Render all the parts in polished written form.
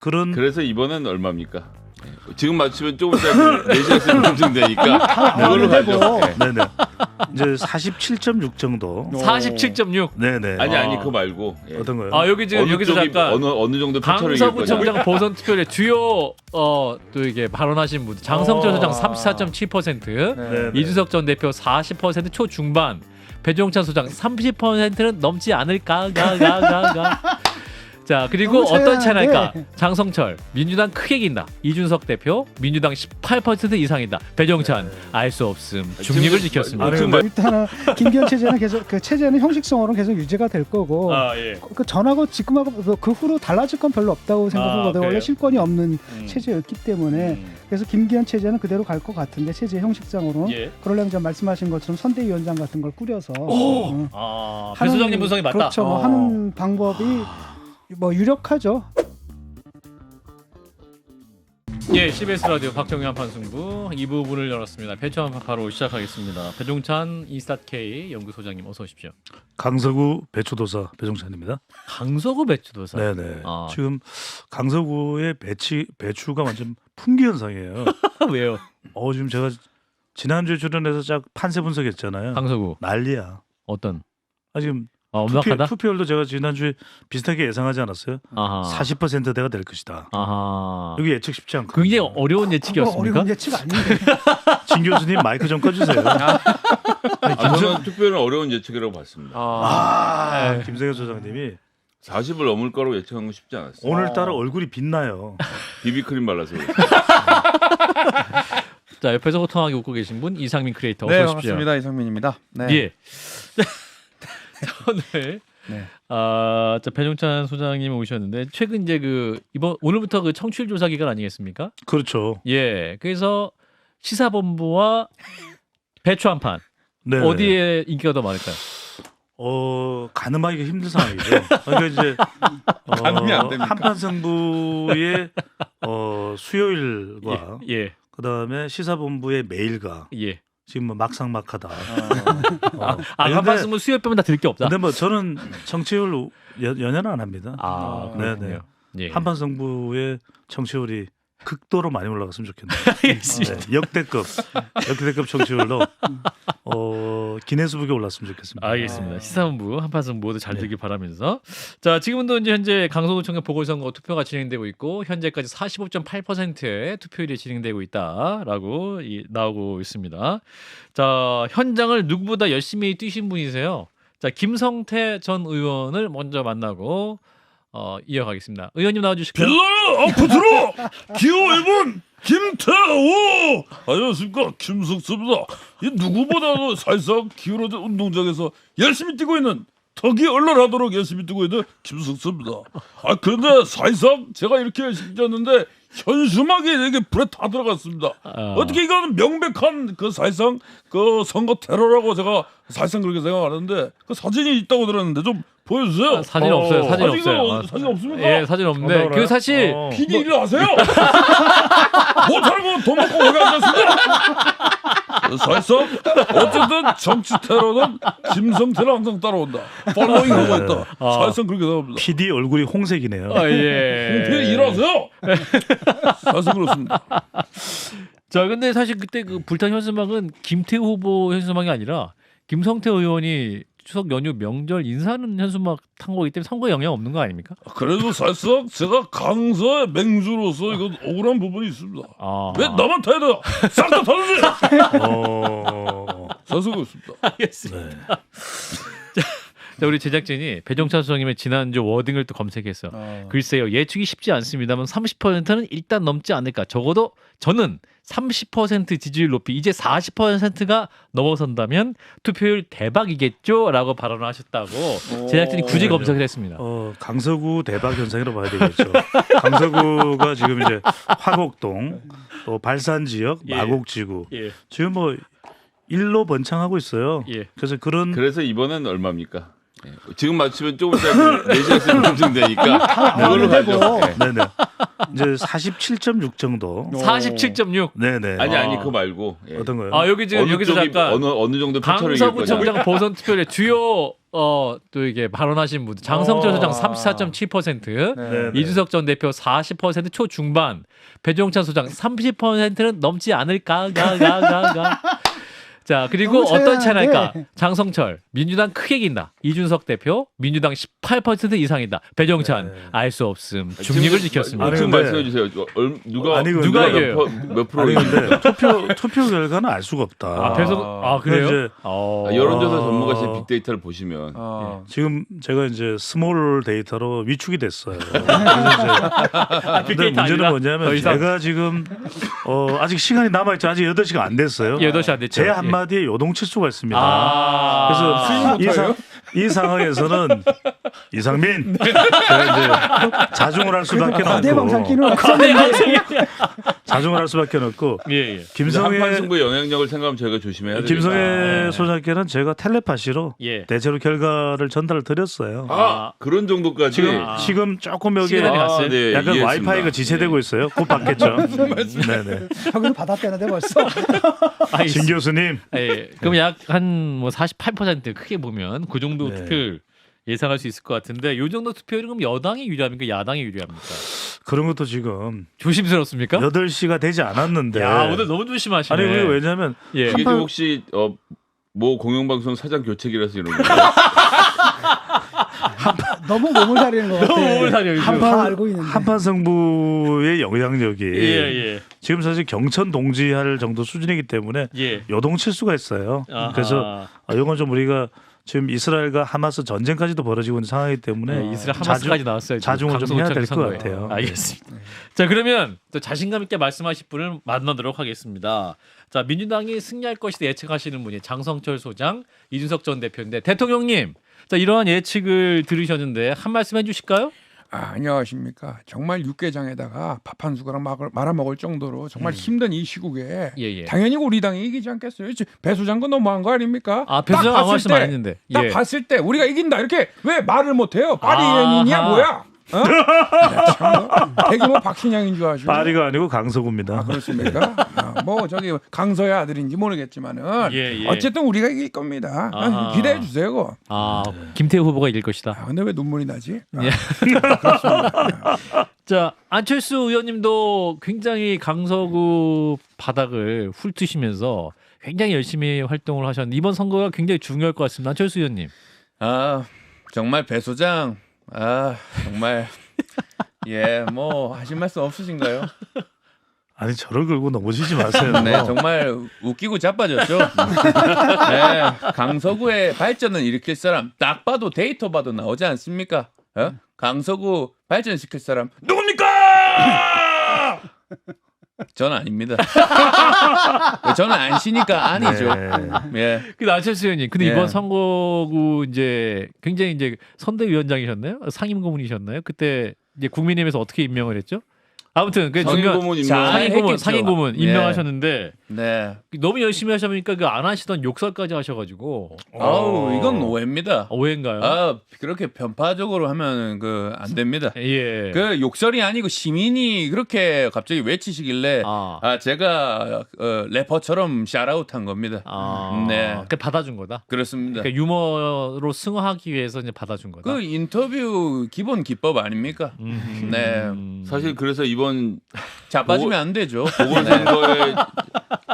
그런 그래서 이번엔 얼마입니까? 지금 맞추면 조금 이따 4시간 검증되니까 그걸로 가죠. 네네. 이제 47.6 정도. 47.6. 네네. 아니 그거 말고 어떤 거요? 아 여기 지금 여기서 잠깐 어느 정도 표차를 강서구청장 보선 투표율의 주요 또 이게 발언하신 분 장성철 소장 34.7%, 네. 이준석 전 대표 40% 초중반, 배종찬 소장 30%는 넘지 않을까 가. 자 그리고 어떤 차이랄까? 장성철 민주당 크게 이긴다. 이준석 대표 민주당 18% 이상이다. 배종찬 알 수 없음 중립을 지켰습니다. 일단은 김기현 체제는 계속 그 체제는 형식성으로는 계속 유지가 될 거고 예. 그 전하고 지금하고 그 후로 달라질 건 별로 없다고 생각하거든요. 그래요? 원래 실권이 없는 체제였기 때문에 그래서 김기현 체제는 그대로 갈 것 같은데 체제 형식상으로는 예. 그러려면 좀 말씀하신 것처럼 선대위원장 같은 걸 꾸려서 배 소장님 분석이 맞다. 그렇죠. 뭐 하는 방법이 뭐 유력하죠. 예, CBS 라디오 박정희 한판 승부 이 부분을 열었습니다. 배추 한판 바로 시작하겠습니다. 배종찬 인스타K 연구소장님 어서 오십시오. 강서구 배추도사 배종찬입니다. 강서구 배추도사. 네네. 아. 지금 강서구의 배추가 완전 풍기 현상이에요. 왜요? 지금 제가 지난주에 출연해서 쫙 판세 분석했잖아요. 강서구 난리야. 어떤? 지금 엄격하다? 투표율도 제가 지난주에 비슷하게 예상하지 않았어요? 아하. 40%대가 될 것이다. 아하. 여기 예측 쉽지 않고. 굉장히 어려운 예측이었습니까? 어려운 예측 아닌데. 진 교수님 마이크 좀 꺼주세요. 저는 투표는 어려운 예측이라고 봤습니다. 네. 김성현 소장님이 40을 넘을 거라고 예측한 건 쉽지 않았어요. 오늘따라 얼굴이 빛나요. 비비크림 발라서. 자 옆에서 호통하게 웃고 계신 분 이상민 크리에이터 어서 네, 오십시오. 반갑습니다. 이상민입니다. 네. 예. 오늘 네. 자 배종찬 소장님이 오셨는데 최근 이제 오늘부터 그 청취율 조사 기간 아니겠습니까? 그렇죠. 예. 그래서 시사본부와 배추 한판 네. 어디에 인기가 더 많을까요? 가늠하기가 힘든 상황이죠. 그러니까 이제 가늠이 안 됩니까? 한판 승부의 수요일과 예. 그다음에 시사본부의 매일과 예. 지금 뭐 막상막하다. 한판 승부 수요 빼면 다 들 게 없다. 근데 뭐 저는 청취율 연연은 안 합니다. 그렇군요. 네네. 예. 한판 승부의 청취율이 극도로 많이 올라갔으면 좋겠네요. 알겠습니다. 네, 역대급 청취율로 기네스북에 올랐으면 좋겠습니다. 알겠습니다. 시사본부 한판승부 모두 잘 되길 바라면서 자 지금도 이제 현재 강서구청의 보궐선거 투표가 진행되고 있고 현재까지 45.8%의 투표율이 진행되고 있다라고 나오고 있습니다. 자 현장을 누구보다 열심히 뛰신 분이세요. 자 김성태 전 의원을 먼저 만나고 이어가겠습니다. 의원님 나와주실까요? 빌라야 아프트로 기호 1번 김태호 안녕하십니까 김석수입니다. 이 누구보다도 사실상 기울어진 운동장에서 열심히 뛰고 있는 턱이 얼얼하도록 열심히 뛰고 있는 김석수입니다. 그런데 사실상 제가 이렇게 열심히 뛰었는데 현수막이 이렇게 불에 다 들어갔습니다. 어떻게 이거는 명백한 그 사실상 그 선거 테러라고 제가 사실상 그렇게 생각하는데 그 사진이 있다고 들었는데 좀 보여주세요. 사진 없어요. 사진 없어요. 사진 없습니까? 예, 사진 없는데 그 사실 PD 일을 하세요. 못하는 거 돈 먹고 거기 앉았습니다. 사실상 어쨌든 정치 테러는 김성태를 항상 따라온다. 팔로잉 하고 있다. 사실상 그렇게 생각합니다. PD 얼굴이 홍색이네요. 예. PD 일하세요. 사실상 그렇습니다. 자, 근데 사실 그때 그 불탄 현수막은 김태우 후보 현수막이 아니라 김성태 의원이 추석 연휴 명절 인사하는 현수막 탄 거기 때문에 선거에 영향 없는 거 아닙니까? 그래도 사실상 제가 강서의 맹주로서 이건 억울한 부분이 있습니다. 왜 나만 타야 돼요? 싹 다 타주지. 사실상 그렇습니다. 알겠습니다. 자, 우리 제작진이 배종찬 소장님의 지난주 워딩을 또 검색했어. 글쎄요, 예측이 쉽지 않습니다만 30%는 일단 넘지 않을까. 적어도 저는 30% 지지율 높이 이제 40%가 넘어선다면 투표율 대박이겠죠라고 발언을 하셨다고 제작진이 굳이 검색을 했습니다. 강서구 대박 현상이라고 봐야 되겠죠. 강서구가 지금 이제 화곡동, 또 발산 지역, 마곡지구 지금 뭐 일로 번창하고 있어요. 그래서 이번엔 얼마입니까? 지금 맞추면 조금 이따 4시간 검증되니까 그걸로 가죠. 네네. 이제 47.6 정도. 47.6. 네네. 아니 그거 말고 예. 어떤 거요? 아 여기 지금 어느 여기서 쪽이 잠깐 어느 정도 표차를 이길 거냐. 강서구청장 보선 투표율 주요 또 이게 발언하신 분들 장성철 소장 34.7%, 네네. 이준석 전 대표 40% 초중반, 배종찬 소장 30%는 넘지 않을까 가. 자 그리고 너무 어떤 차이나는데. 차이날까? 장성철 민주당 크게 이긴다. 이준석 대표 민주당 18% 이상이다. 배종찬 네. 알 수 없음. 중립을 지켰습니다. 아니, 지금 근데- 말씀해 주세요. 누가 아니, 근데- 누가 몇, 이겨요? 몇 프로 아니 이깁니까? 근데 투표 결과는 알 수가 없다. 그래요? 이제 여론조사 어. 전문가실 빅데이터를 보시면 지금 제가 이제 스몰 데이터로 위축이 됐어요. 그래서 이제 근데 빅데이터 문제는 아니라 뭐냐면 더 이상. 제가 지금 아직 시간이 남아있죠. 아직 8시가 안 됐어요. 8시 안 됐죠. 제 한마디에 요동칠수가 있습니다. 아. 그래서 이 상황에서는 이상민 제가 이제 자중을 할 수밖에 과대망상기는 없고 없었는데 자중을 할 수밖에 없고 예. 한판 김성애 승부의 영향력을 생각하면 저희가 조심해야 됩니다. 김성애 소장께는 제가 텔레파시로 예. 대체로 결과를 전달을 드렸어요. 그런 정도까지 지금 조금 여기 시간이 갔어요. 네, 약간 이해했습니다. 와이파이가 지체되고 있어요. 곧 받겠죠. 네네. 여기도 받았다는데 벌써. 신 교수님. 예. 그럼 약 한 뭐 48% 크게 보면 그 정도 네. 투표율 예상할 수 있을 것 같은데 이 정도 투표율은 그럼 여당이 유리합니까? 야당이 유리합니까? 그런 것도 지금 조심스럽습니까? 8시가 되지 않았는데. 야 오늘 너무 조심하시네. 아니 우리 왜냐면 예. 이게 좀 혹시 모 공영방송 사장 교체기라서 이런 거. 너무 몸을 사리는 것 같아. 너무 몸을 사려, 요즘. 다 알고 있는데. 한판 승부의 영향력이 예. 지금 사실 경천 동지할 정도 수준이기 때문에 예. 요동칠 수가 있어요. 아하. 그래서 이건 좀 우리가 지금 이스라엘과 하마스 전쟁까지도 벌어지고 있는 상황이기 때문에 이스라엘 하마스까지 나왔어요. 지금 자중을 좀 해야 될 것 강성구청에 같아요. 선거에. 알겠습니다. 자 그러면 또 자신감 있게 말씀하실 분을 만나도록 하겠습니다. 자 민주당이 승리할 것이다 예측하시는 분이 장성철 소장, 이준석 전 대표인데 대통령님, 자 이러한 예측을 들으셨는데 한 말씀 해주실까요? 안녕하십니까. 정말 육개장에다가 밥 한 숟가락 말아먹을 정도로 정말 힘든 이 시국에 예. 당연히 우리 당이 이기지 않겠어요. 배 소장도 너무한 거 아닙니까? 아 배수장 아무 말씀 안 했는데. 딱 예. 봤을 때 우리가 이긴다 이렇게 왜 말을 못해요? 파리연인이야 아하. 뭐야? 어? 대규모 박신양인 줄 아시고. 파리가 아니고 강서구입니다. 그렇습니까? 뭐 저기 강서의 아들인지 모르겠지만은 예. 어쨌든 우리가 이길 겁니다. 아하. 기대해 주세요. 그거. 김태우 후보가 이길 것이다. 근데 왜 눈물이 나지? 예. 자 안철수 의원님도 굉장히 강서구 바닥을 훑으시면서 굉장히 열심히 활동을 하셨는데 이번 선거가 굉장히 중요할 것 같습니다. 안철수 의원님. 정말 배 소장 정말 뭐 하실 말씀 없으신가요? 아니 저를 걸고 넘어지지 마세요. 네, 정말 웃기고 자빠졌죠. 네, 강서구의 발전을 일으킬 사람 딱 봐도 데이터 봐도 나오지 않습니까? 강서구 발전시킬 사람 누굽니까? 저는 아닙니다. 저는 안 쉬니까 아니죠. 네. 예. 근데 안철수 의원님, 근데 예. 이번 선거구 이제 굉장히 이제 선대위원장이셨나요? 상임고문이셨나요? 그때 이제 국민의힘에서 어떻게 임명을 했죠? 아무튼 그 상임고문 임명. 상임고문 예. 임명하셨는데 네. 너무 열심히 하셔보니까 그 안 하시던 욕설까지 하셔가지고 아우 이건 오해입니다. 오해인가요? 그렇게 편파적으로 하면 안 됩니다. 예. 그 욕설이 아니고 시민이 그렇게 갑자기 외치시길래 제가 래퍼처럼 샤라웃한 겁니다. 네. 그 받아준 거다. 그렇습니다. 그러니까 유머로 승화하기 위해서 이제 받아준 거다. 그 인터뷰 기본 기법 아닙니까? 네. 사실 그래서 이번 자빠지면 안 되죠. 보궐선거에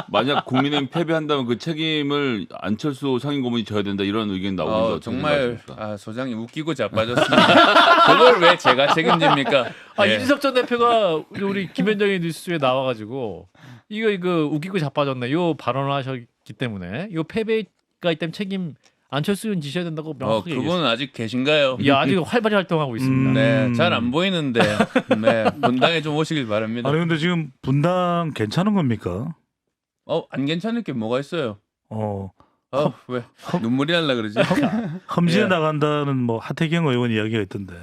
만약 국민의힘 패배한다면 그 책임을 안철수 상임고문이 져야 된다 이런 의견 나오는데 정말 소장이 웃기고 자빠졌습니다. 그걸 왜 제가 책임집니까? 이준석 전 대표가 우리 김현정의 뉴스에 나와가지고 이거 웃기고 자빠졌네 요 발언을 하셨기 때문에 요 패배가 있다면 책임 안철수 의원 지셔야 된다고 명확하게 그분은 아직 계신가요? 아직 활발히 활동하고 있습니다. 네, 잘 안 보이는데 분당에 좀 오시길 바랍니다. 아니 근데 지금 분당 괜찮은 겁니까? 안 괜찮을 게 뭐가 있어요? 왜 눈물이 날라 그러지? 험지에 예. 나간다는 뭐 하태경 의원 이야기가 있던데.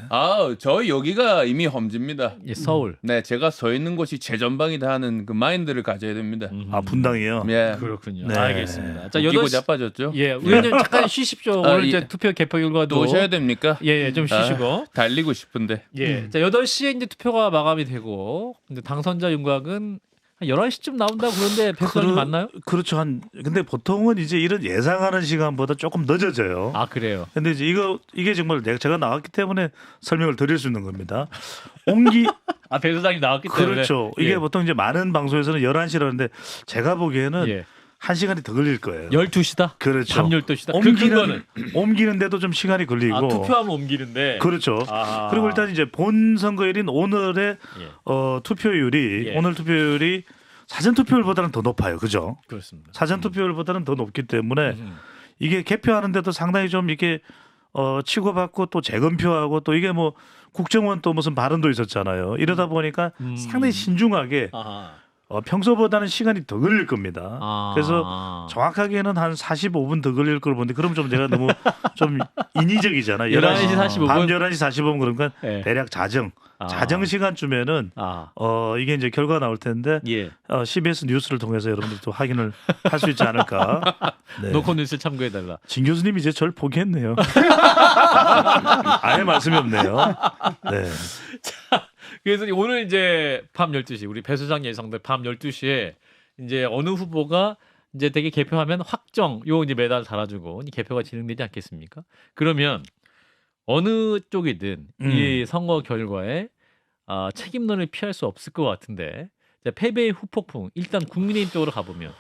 저희 여기가 이미 험지입니다. 예, 서울. 네, 제가 서 있는 곳이 제 전방이다 하는 그 마인드를 가져야 됩니다. 아 분당이요. 예. 그렇군요. 네. 알겠습니다. 자, 웃기고 8시 자빠졌죠? 예, 의원님 잠깐 쉬십시오. 오늘 예. 이제 투표 개표 결과도 또 오셔야 됩니까? 예, 좀 쉬시고. 달리고 싶은데. 예. 자, 8시에 이제 투표가 마감이 되고 근데 당선자 윤곽은 한 11시쯤 나온다고 그런데 배수장님 맞나요? 그렇죠. 근데 보통은 이제 이런 예상하는 시간보다 조금 늦어져요. 아, 그래요. 근데 이제 이게 정말 제가 나왔기 때문에 설명을 드릴 수 있는 겁니다. 아, 배수장님 나왔기 때문에. 그렇죠. 이게 예. 보통 이제 많은 방송에서는 11시라는데 제가 보기에는 예. 1시간이 더 걸릴 거예요. 12시다? 그렇죠. 밤 12시다? 그 근거는? 옮기는데도 좀 시간이 걸리고. 아, 투표하면 옮기는데. 그렇죠. 아하. 그리고 일단 이제 본 선거일인 오늘의 예. 투표율이 예. 오늘 투표율이 사전 투표율보다는 더 높아요. 그죠? 그렇습니다. 사전 투표율보다는 더 높기 때문에 음. 이게 개표하는데도 상당히 좀 이렇게 치고받고 또 재검표하고 또 이게 뭐 국정원 또 무슨 발언도 있었잖아요. 이러다 보니까 상당히 신중하게 아하. 평소보다는 시간이 더 걸릴 겁니다. 아. 그래서 정확하게는 한 45분 더 걸릴 걸 보는데 그럼 좀 제가 너무 좀 인위적이잖아요. 11시 45분? 밤 11시 45분 그러니까 예. 대략 자정 시간쯤에는 이게 이제 결과가 나올 텐데 예. CBS 뉴스를 통해서 여러분들 또 확인을 할 수 있지 않을까. 네. 노컷뉴스 참고해달라. 진 교수님 이제 저를 포기했네요. 아예 말씀이 없네요. 네. 그래서 오늘 이제 밤 12시 우리 배 소장 예상대 밤 12시에 이제 어느 후보가 이제 되게 개표하면 확정 요 이제 메달 달아주고 이 개표가 진행되지 않겠습니까? 그러면 어느 쪽이든 이 선거 결과에 책임론을 피할 수 없을 것 같은데 패배의 후폭풍 일단 국민의힘 쪽으로 가보면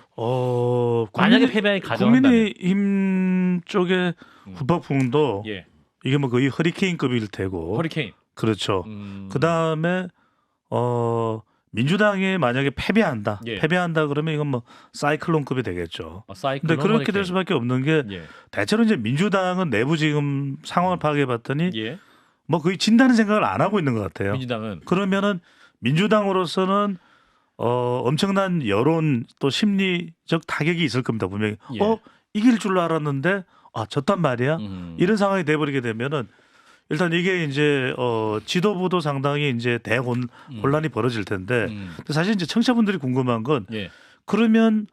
만약에 패배에 가정한다면 국민의힘 쪽의 후폭풍도 예. 이게 뭐 거의 허리케인급일 테고 허리케인 그렇죠. 그 다음에 민주당이 만약에 패배한다 그러면 이건 뭐 사이클론급이 되겠죠. 근데 그렇게 허리케인. 될 수밖에 없는 게 예. 대체로 이제 민주당은 내부 지금 상황을 파악해봤더니 예. 뭐 거의 진다는 생각을 안 하고 있는 것 같아요. 민주당은 그러면은 민주당으로서는 엄청난 여론 또 심리적 타격이 있을 겁니다. 분명히 예. 이길 줄 알았는데 졌단 말이야. 이런 상황이 돼버리게 되면은 일단 이게 이제 지도부도 상당히 이제 혼란이 벌어질 텐데 근데 사실 이제 청취자분들이 궁금한 건 예. 그러면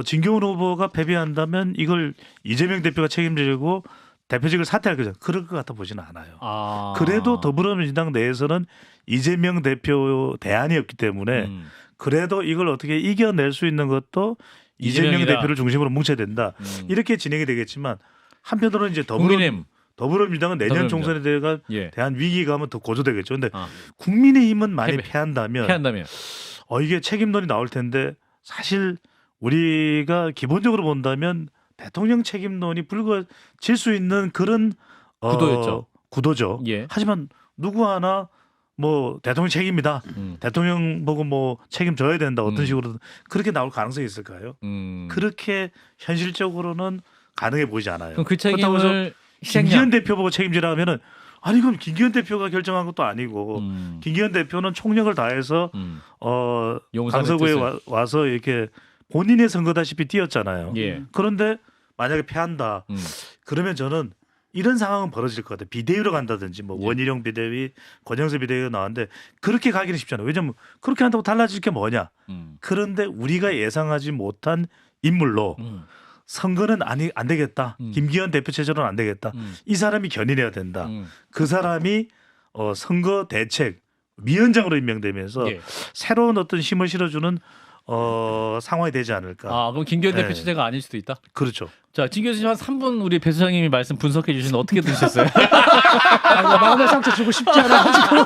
진경훈 후보가 패배한다면 이걸 이재명 대표가 책임지고 대표직을 사퇴할 거죠. 그럴 것 같아 보지는 않아요. 그래도 더불어민주당 내에서는 이재명 대표 대안이 없기 때문에 그래도 이걸 어떻게 이겨낼 수 있는 것도 이재명 이재명이다. 대표를 중심으로 뭉쳐야 된다. 이렇게 진행이 되겠지만 한편으로는 이제 더불어민주당은 내년 총선에 대한 위기감은 더 고조되겠죠. 근데 국민의힘은 많이 패한다면 이게 책임론이 나올 텐데 사실 우리가 기본적으로 본다면 대통령 책임론이 불거질 수 있는 그런 구도죠. 예. 하지만 누구 하나 뭐 대통령 책임이다. 대통령 보고 뭐 책임져야 된다. 어떤 식으로든 그렇게 나올 가능성이 있을까요? 그렇게 현실적으로는 가능해 보이지 않아요. 그럼 그 책임을 김기현 대표 보고 책임지라 하면은 아니 그럼 김기현 대표가 결정한 것도 아니고 김기현 대표는 총력을 다해서 강서구에 와서 이렇게 본인의 선거다시피 뛰었잖아요. 예. 그런데 만약에 패한다. 그러면 저는 이런 상황은 벌어질 것 같아요. 비대위로 간다든지 뭐 원희룡 비대위, 권영세 비대위가 나왔는데 그렇게 가기는 쉽잖아요. 왜냐하면 그렇게 한다고 달라질 게 뭐냐. 그런데 우리가 예상하지 못한 인물로 선거는 안 되겠다. 김기현 대표 체제로는 안 되겠다. 이 사람이 견인해야 된다. 그 사람이 선거 대책 위원장으로 임명되면서 새로운 어떤 힘을 실어주는 상황이 되지 않을까. 그럼 김기현 대표 체제가 아닐 수도 있다. 그렇죠. 자, 진 교수님 한 3분 우리 배 소장님이 말씀 분석해 주시는데 어떻게 들으셨어요? 마음의 상처 주고 싶지 않아가지고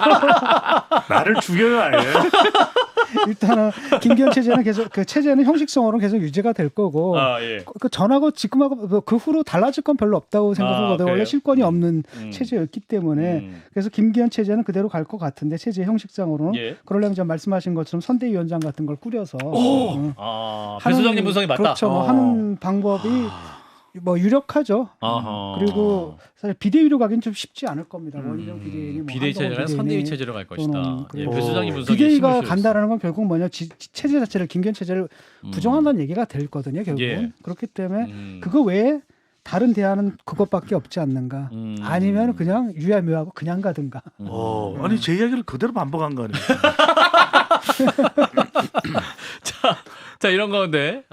나를 죽여요 아예. 일단은 김기현 체제는 계속 그 체제는 형식성으로는 계속 유지가 될 거고 그 전하고 지금하고 그 후로 달라질 건 별로 없다고 생각하거든요. 원래 실권이 없는 체제였기 때문에 그래서 김기현 체제는 그대로 갈 것 같은데 체제 형식상으로는 그러려면 좀 말씀하신 것처럼 선대위원장 같은 걸 꾸려서 배 소장님 분석이 맞다. 그렇죠. 하는 방법이 뭐 유력하죠. 아하. 그리고 사실 비대위로 가긴 좀 쉽지 않을 겁니다. 원희룡 비대위니 뭐 비대위 체제가 선대위 체제로 갈 것이다. 예, 배수장이 분석이 비대위가 힘을 간다라는 건 결국 뭐냐 체제 자체를 김기현 체제를 부정한다는 얘기가 되거든요. 결국은 예. 그렇기 때문에 그거 외에 다른 대안은 그것밖에 없지 않는가. 아니면 그냥 유야무야하고 그냥 가든가. 아니 제 이야기를 그대로 반복한 거 아닙니까? 자 이런 가운데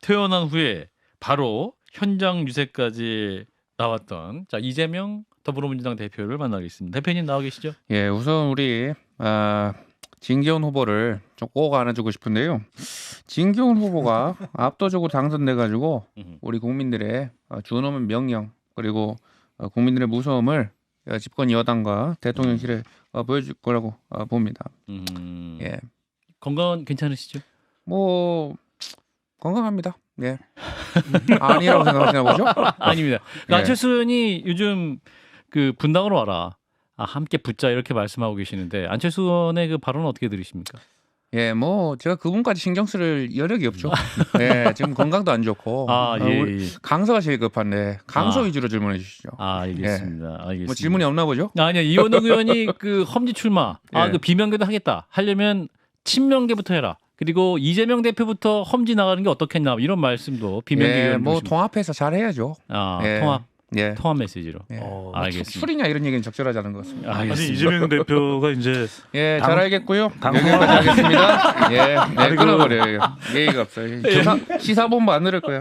퇴원한 후에 바로 현장 유세까지 나왔던 자 이재명 더불어민주당 대표를 만나겠습니다. 대표님 나와 계시죠? 예, 우선 우리 진기훈 후보를 좀 꼭 안아주고 싶은데요. 진기훈 후보가 압도적으로 당선돼가지고 우리 국민들의 준엄한 명령 그리고 국민들의 무서움을 집권 여당과 대통령실에 보여줄 거라고 봅니다. 예, 건강 괜찮으시죠? 뭐 건강합니다. 예, 아니라고 생각하시나 보죠? 아닙니다. 예. 안철수 의원이 요즘 그 분당으로 와라. 함께 붙자 이렇게 말씀하고 계시는데 안철수 의원의 그 발언은 어떻게 들으십니까? 예, 뭐 제가 그분까지 신경 쓸 여력이 없죠. 예, 지금 건강도 안 좋고. 예. 강서가 제일 급한데 강서 위주로 질문해 주시죠. 알겠습니다. 예. 알겠습니다. 뭐 질문이 없나 보죠? 아니요. 이원호 의원이 그 험지 출마, 예. 그 비명계도 하겠다. 하려면 친명계부터 해라. 그리고 이재명 대표부터 험지 나가는 게 어떻겠나 이런 말씀도 비명계 예, 의원 뭐 통합해서 잘 해야죠. 예. 예. 통합 메시지로. 예. 알겠습니다. 술이냐 이런 얘기는 적절하지 않은 것 같습니다. 아니 이재명 대표가 이제 예, 잘 알겠고요. 여기까지 하겠습니다. 예, 네, 끊어버려요. 예의가 없어요. 시사본부 안 들을 거예요.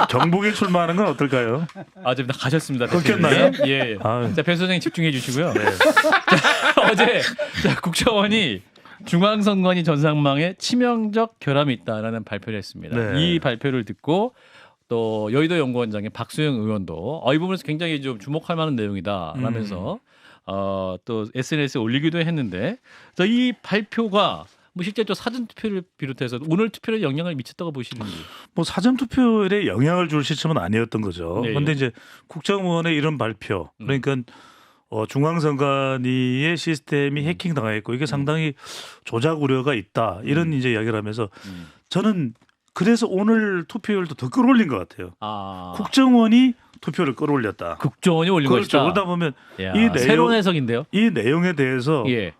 경북에 출마하는 건 어떨까요? 지금 다 가셨습니다. 끊겼나요? 예. 아유. 자, 배 소장님 집중해 주시고요. 자, 어제 국정원이 중앙선관위 전산망에 치명적 결함이 있다라는 발표를 했습니다. 네. 이 발표를 듣고 또 여의도 연구원장의 박수영 의원도 이 부분에서 굉장히 좀 주목할 만한 내용이다라면서 또 SNS에 올리기도 했는데 이 발표가 뭐 실제 또 사전 투표를 비롯해서 오늘 투표에 영향을 미쳤다고 보시는지? 뭐 사전 투표에 영향을 줄 시점은 아니었던 거죠. 네. 그런데 이제 국정원의 이런 발표, 그러니까 중앙선관위의 시스템이 해킹 당했고 이게 상당히 조작 우려가 있다 이런 이제 이야기를 하면서 저는 그래서 오늘 투표율도 더 끌어올린 것 같아요. 국정원이 투표를 끌어올렸다. 국정원이 올린 그렇죠. 것이다. 그러다 보면 새로운 해석인데요. 이 내용에 대해서 예.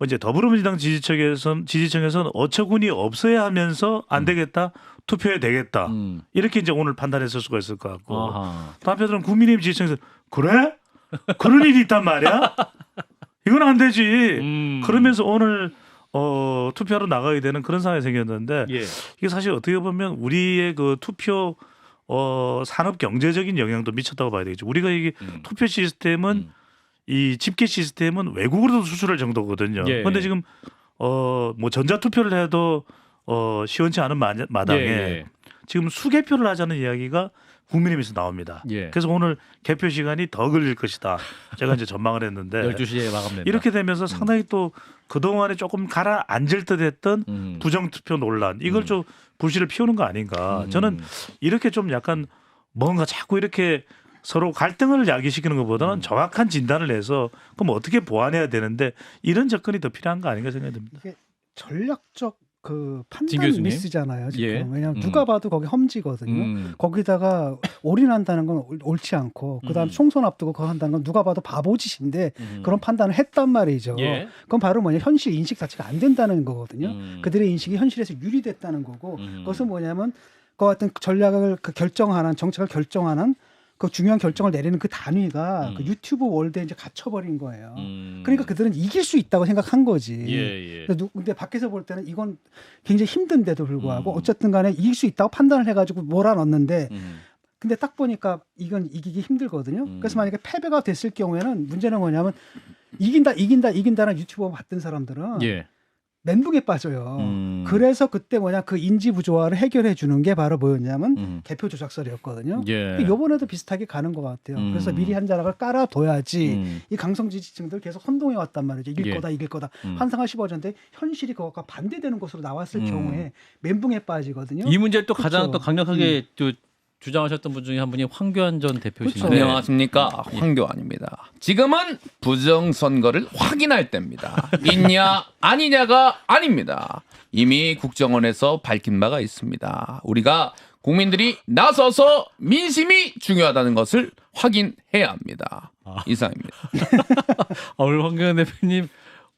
이제 더불어민주당 지지층에서는 어처구니 없어야 하면서 안 되겠다. 투표해야 되겠다. 이렇게 이제 오늘 판단했을 수가 있을 것 같고. 또 한편으로는 국민의힘 지지층에서 그래? 그런 일이 있단 말이야? 이건 안 되지. 그러면서 오늘 투표하러 나가게 되는 그런 상황이 생겼는데 이게 사실 어떻게 보면 우리의 그 투표 산업 경제적인 영향도 미쳤다고 봐야 되겠죠. 우리가 이게 투표 시스템은 이 집계 시스템은 외국으로도 수출할 정도거든요. 그런데 지금 뭐 전자 투표를 해도 시원치 않은 마당에 지금 수개표를 하자는 이야기가 국민의힘에서 나옵니다. 그래서 오늘 개표 시간이 더 걸릴 것이다. 제가 이제 전망을 했는데 12시에 마감된다. 이렇게 되면서 상당히 또 그동안에 조금 가라앉을 듯 했던 부정투표 논란 이걸 좀 불씨를 피우는 거 아닌가. 저는 이렇게 좀 약간 뭔가 자꾸 이렇게 서로 갈등을 야기시키는 것보다는 정확한 진단을 해서 그럼 어떻게 보완해야 되는데 이런 접근이 더 필요한 거 아닌가 생각이 듭니다. 이게 전략적 그 진 판단 교수님? 미스잖아요. 지금. 예. 왜냐하면 누가 봐도 거기 험지거든요. 거기다가 올인한다는 건 옳지 않고 그다음 총선 앞두고 그거 한다는 건 누가 봐도 바보짓인데 그런 판단을 했단 말이죠. 그건 바로 뭐냐 현실 인식 자체가 안 된다는 거거든요. 그들의 인식이 현실에서 유리됐다는 거고 그것은 뭐냐면 그 같은 전략을 결정하는 정책을 결정하는 그 중요한 결정을 내리는 그 단위가 그 유튜브 월드에 이제 갇혀버린 거예요. 그러니까 그들은 이길 수 있다고 생각한 거지. 근데 밖에서 볼 때는 이건 굉장히 힘든데도 불구하고 어쨌든 간에 이길 수 있다고 판단을 해가지고 몰아넣는데 근데 딱 보니까 이건 이기기 힘들거든요. 그래서 만약에 패배가 됐을 경우에는 문제는 뭐냐면 이긴다는 유튜버 봤던 사람들은 멘붕에 빠져요. 그래서 그때 그 인지 부조화를 해결해 주는 게 바로 뭐였냐면 개표 조작설이었거든요. 이번에도 비슷하게 가는 것 같아요. 그래서 미리 한 자락을 깔아둬야지 이 강성 지지층들 계속 혼동해 왔단 말이죠. 이길 거다. 환상을 씹어줬는데 현실이 그것과 반대되는 것으로 나왔을 경우에 멘붕에 빠지거든요. 이 문제를 또 가장 그렇죠. 또 강력하게 또 주장하셨던 분 중에 한 분이 황교안 전 대표신데. 안녕하십니까, 황교안입니다. 지금은 부정선거를 확인할 때입니다. 있냐 아니냐가 아닙니다. 이미 국정원에서 밝힌 바가 있습니다. 우리가 국민들이 나서서 민심이 중요하다는 것을 확인해야 합니다. 이상입니다. 오늘 황교안 대표님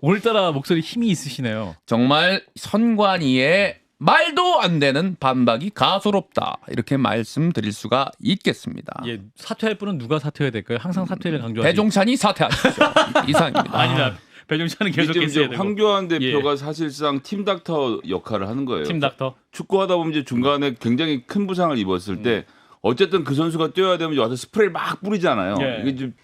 오늘따라 목소리 힘이 있으시네요. 정말 선관위의 말도 안 되는 반박이 가소롭다. 이렇게 말씀드릴 수가 있겠습니다. 예, 사퇴할 분은 누가 사퇴해야 될까요? 항상 사퇴를 강조하시죠. 배종찬이 사퇴하십시오. 이상입니다. 아니다. 배종찬은 계속 이제 했어야 되고. 황교안 대표가 사실상 팀닥터 역할을 하는 거예요. 팀닥터. 축구하다 보면 이제 중간에 굉장히 큰 부상을 입었을 때 어쨌든 그 선수가 뛰어야 되면 와서 스프레이를 막 뿌리잖아요. 예. 이게 좀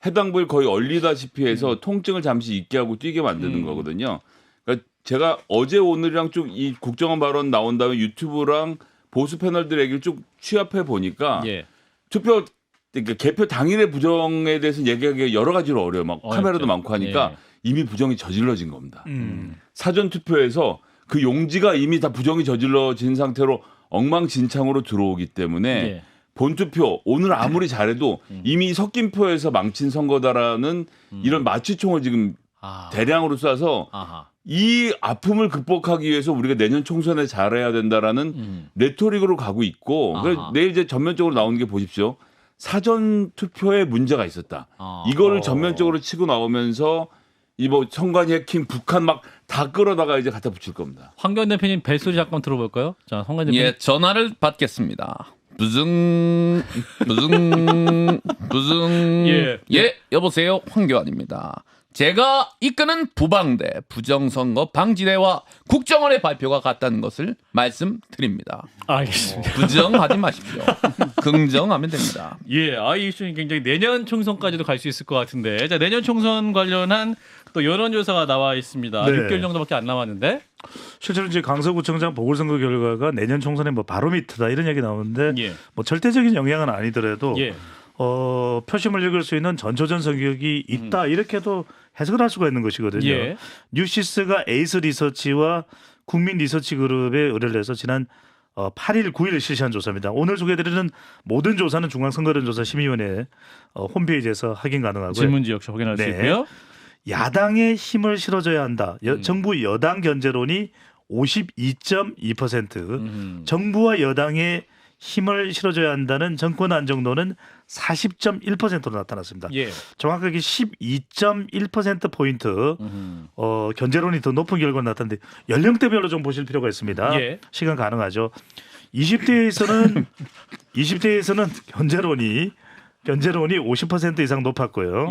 해당 부위를 거의 얼리다시피 해서 통증을 잠시 잊게 하고 뛰게 만드는 거거든요. 그러니까 제가 어제 오늘이랑 좀 이 국정원 발언 나온 다음에 유튜브랑 보수 패널들 얘기를 쭉 취합해 보니까 투표 그러니까 개표 당일의 부정에 대해서 얘기하기가 여러 가지로 어려워요. 막 카메라도 많고 하니까 이미 부정이 저질러진 겁니다. 사전 투표에서 그 용지가 이미 다 부정이 저질러진 상태로 엉망진창으로 들어오기 때문에 본투표 오늘 아무리 잘해도 이미 섞인 표에서 망친 선거다라는 이런 마취총을 지금 대량으로 쏴서 이 아픔을 극복하기 위해서 우리가 내년 총선에 잘해야 된다라는 레토릭으로 가고 있고 내일 이제 전면적으로 나오는 게 보십시오. 사전 투표에 문제가 있었다. 이거를 전면적으로 치고 나오면서 이 뭐 선관위 해킹 북한 막 다 끌어다가 이제 갖다 붙일 겁니다. 황교안 대표님 벨소리 잠깐 들어볼까요? 자, 황교안 대표님. 예, 전화를 받겠습니다. 부승 예, 여보세요. 황교안입니다. 제가 이끄는 부방대 부정선거 방지대와 국정원의 발표가 같다는 것을 말씀드립니다. 알겠습니다. 부정하지 마십시오. 긍정하면 됩니다. 예, 이 이슈는 굉장히 내년 총선까지도 갈 수 있을 것 같은데, 자, 내년 총선 관련한 또 여론조사가 나와 있습니다. 네. 6개월 정도밖에 안 남았는데, 실제로 이제 강서구청장 보궐선거 결과가 내년 총선에 뭐 바로미터다 이런 얘기 나오는데 뭐 절대적인 영향은 아니더라도 표심을 읽을 수 있는 전초전 성격이 있다 이렇게도 해석을 할 수가 있는 것이거든요. 뉴시스가 에이스 리서치와 국민 리서치 그룹에 의뢰를 해서 지난 8일, 9일 실시한 조사입니다. 오늘 소개해드리는 모든 조사는 중앙선거론조사 심의위원회 홈페이지에서 확인 가능하고요. 질문지 역시 확인할 수 있고요. 야당에 힘을 실어줘야 한다. 정부 여당 견제론이 52.2%, 정부와 여당에 힘을 실어줘야 한다는 정권 안정론은 40.1%로 나타났습니다. 정확하게 12.1%포인트 견제론이 더 높은 결과가 나타났는데 연령대별로 좀 보실 필요가 있습니다. 시간 가능하죠. 20대에서는 견제론이 50% 이상 높았고요.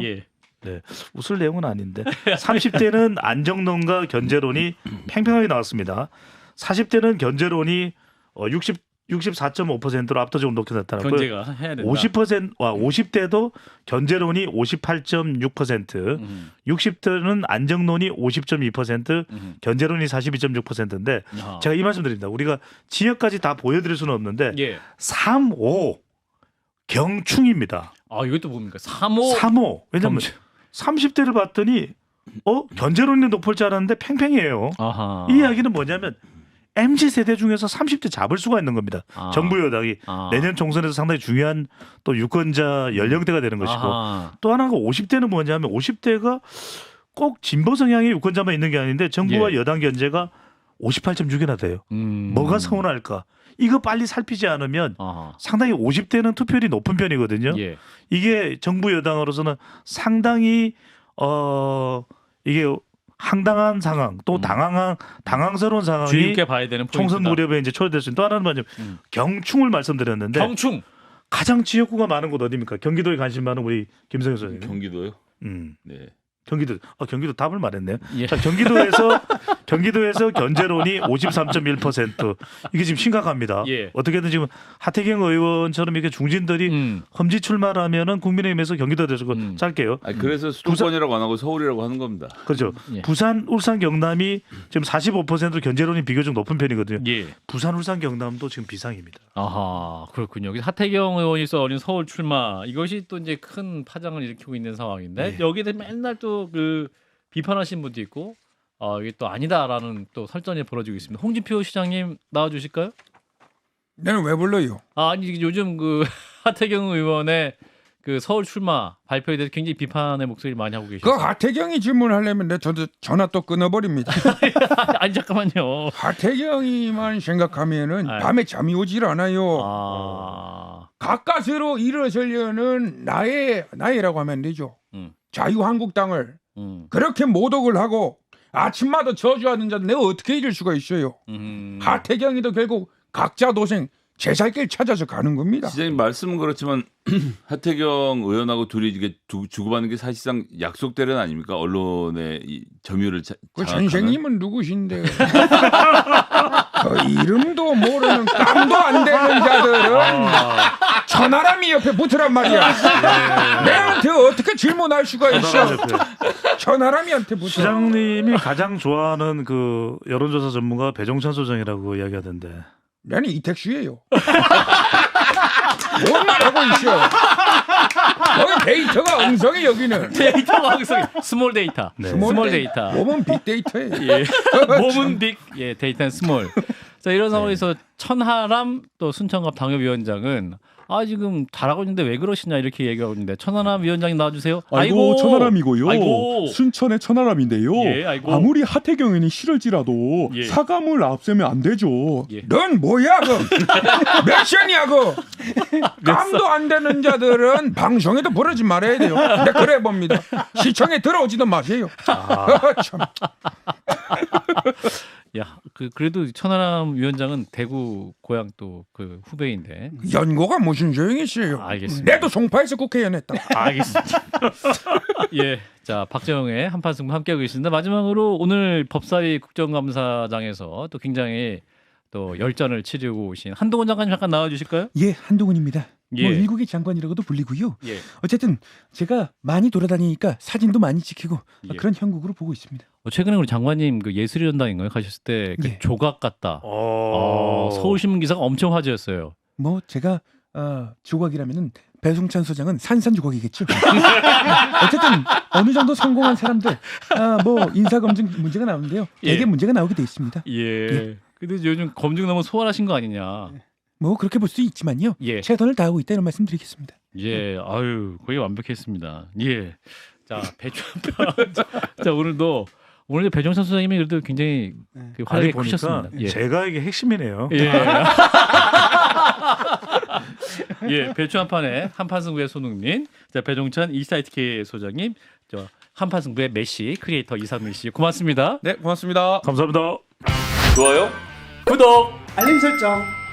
네, 웃을 내용은 아닌데 30대는 안정론과 견제론이 팽팽하게 나왔습니다. 40대는 견제론이 64.5%로 압도적으로 높게 나타났고요. 견제가 해야 된다. 50대도 견제론이 58.6%, 60대는 안정론이 50.2%, 견제론이 42.6%인데 제가 이 말씀드립니다. 우리가 지역까지 다 보여드릴 수는 없는데 3.5 경충입니다. 이것도 뭡니까? 3.5. 3.5. 왜냐면 30대를 봤더니 견제론이 높을 줄 알았는데 팽팽해요. 이 이야기는 뭐냐면 MZ세대 중에서 30대 잡을 수가 있는 겁니다. 정부 여당이 내년 총선에서 상당히 중요한 또 유권자 연령대가 되는 것이고 또 하나가 50대는 뭐냐면 50대가 꼭 진보 성향의 유권자만 있는 게 아닌데 정부와 여당 견제가 58.6이나 돼요. 뭐가 서운할까? 이거 빨리 살피지 않으면 상당히 50대는 투표율이 높은 편이거든요. 이게 정부 여당으로서는 상당히 이게 황당한 상황 또 당황스러운 상황이 주의 깊게 봐야 되는 총선 무렵에 이제 초래될 수 있는 또 하나는 뭐냐면 경충을 말씀드렸는데 경충 가장 지역구가 많은 곳 어디입니까? 경기도에 관심 많은 우리 김성현 선생님. 경기도요? 네. 경기도 답을 말했네요. 자, 경기도에서 견제론이 53.1% 이게 지금 심각합니다. 어떻게든 지금 하태경 의원처럼 이렇게 중진들이 험지 출마하면은 국민의힘에서 경기도 대선 짧게요. 그래서 수도권이라고 안 하고 서울이라고 하는 겁니다. 그렇죠. 부산, 울산, 경남이 지금 45% 견제론이 비교적 높은 편이거든요. 부산, 울산, 경남도 지금 비상입니다. 그렇군요. 하태경 의원이 써올린 서울 출마 이것이 또 이제 큰 파장을 일으키고 있는 상황인데 여기에 맨날 또 그 비판하신 분도 있고 이게 또 아니다라는 또 설전이 벌어지고 있습니다. 홍준표 시장님 나와주실까요? 나는 왜 불러요? 아니 요즘 그 하태경 의원의 그 서울 출마 발표에 대해서 굉장히 비판의 목소리를 많이 하고 그 계셨어요. 하태경이 질문하려면 내 저도 전화 또 끊어버립니다. 아니 잠깐만요. 하태경이만 생각하면은 밤에 잠이 오질 않아요. 가까스로 일어서려는 나이라고 하면 안 되죠. 자유한국당을 그렇게 모독을 하고 아침마다 저주하는 자는 내가 어떻게 이길 수가 있어요. 하태경이도 결국 각자 도생 제 살 길 찾아서 가는 겁니다. 시장님 말씀은 그렇지만 하태경 의원하고 둘이 이게 주고받는 게 사실상 약속 대련 아닙니까? 언론의 이 점유를 그 선생님은 누구신데요? 이름도 모르는 깜도 안 되는 자들은 천하람이 옆에 붙으란 말이야. 내한테 어떻게 질문할 수가 있어? 천하람이한테 붙어. 시장님이 가장 좋아하는 그 여론조사 전문가 배종찬 소장이라고 이야기하던데. 나는 이택수예요. 뭔 말하고 있어? 여기 데이터가 엉성해 여기는. 데이터가 엉성해. 스몰 데이터. 네. 스몰 데이터. 몸은 빅데이터예요. 예. 몸은 빅. 예, 데이터는 스몰. 자, 이런 상황에서 천하람 또 순천갑 당협위원장은 지금 잘하고 있는데 왜 그러시냐 이렇게 얘기하고 있는데 천하람 위원장님 나와주세요. 아이고 천하람이고요. 아이고. 순천의 천하람인데요. 예, 아이고. 아무리 하태경 의원이 싫을지라도 예. 사감을 앞세면 안 되죠. 예. 넌 뭐야 그? 몇 시냐 그? 깜도 안 되는 자들은 방송에도 부르지 말아야 돼요. 근데 그래 봅니다. 시청에 들어오지도 마세요. 참. 야, 그래도 천하람 위원장은 대구 고향 또 그 후배인데. 연고가 무슨 소용이 있어요? 알겠습니다. 내도 송파에서 국회의원 했다. 알겠습니다. 예, 자 박정의 한판 승부 함께하고 계십니다. 마지막으로 오늘 법사위 국정감사장에서 또 굉장히 또 열전을 치르고 오신 한동훈 장관님 잠깐 나와주실까요? 예, 한동훈입니다. 예. 뭐 일국의 장관이라고도 불리고요. 예. 어쨌든 제가 많이 돌아다니니까 사진도 많이 찍히고 예. 그런 형국으로 보고 있습니다. 최근에 우리 장관님 그 예술의 전당인가요 가셨을 때 그 예. 조각 같다. 서울신문 기사가 엄청 화제였어요. 뭐 제가 조각이라면은 배종찬 소장은 산산조각이겠죠. 어쨌든 어느 정도 성공한 사람들 뭐 인사검증 문제가 나오는데요. 되게 예. 문제가 나오게 돼 있습니다. 예. 근데 요즘 검증 너무 소홀하신 거 아니냐. 뭐 그렇게 볼 수 있지만요. 예. 최선을 다하고 있다 이런 말씀 드리겠습니다. 예. 아유, 거의 완벽했습니다. 예. 자, 배종찬. 자, 오늘 배종찬 소장님이 그래도 굉장히 그 활약이 보니까 크셨습니다. 예. 제가 이게 핵심이네요. 예. 예, 배추 한 판에 한판 승부의 손흥민, 자 배종찬 이사이트K 소장님, 저 한판 승부의 메시 크리에이터 이상민 씨 고맙습니다. 네, 고맙습니다. 감사합니다. 좋아요? 구독. 알림 설정.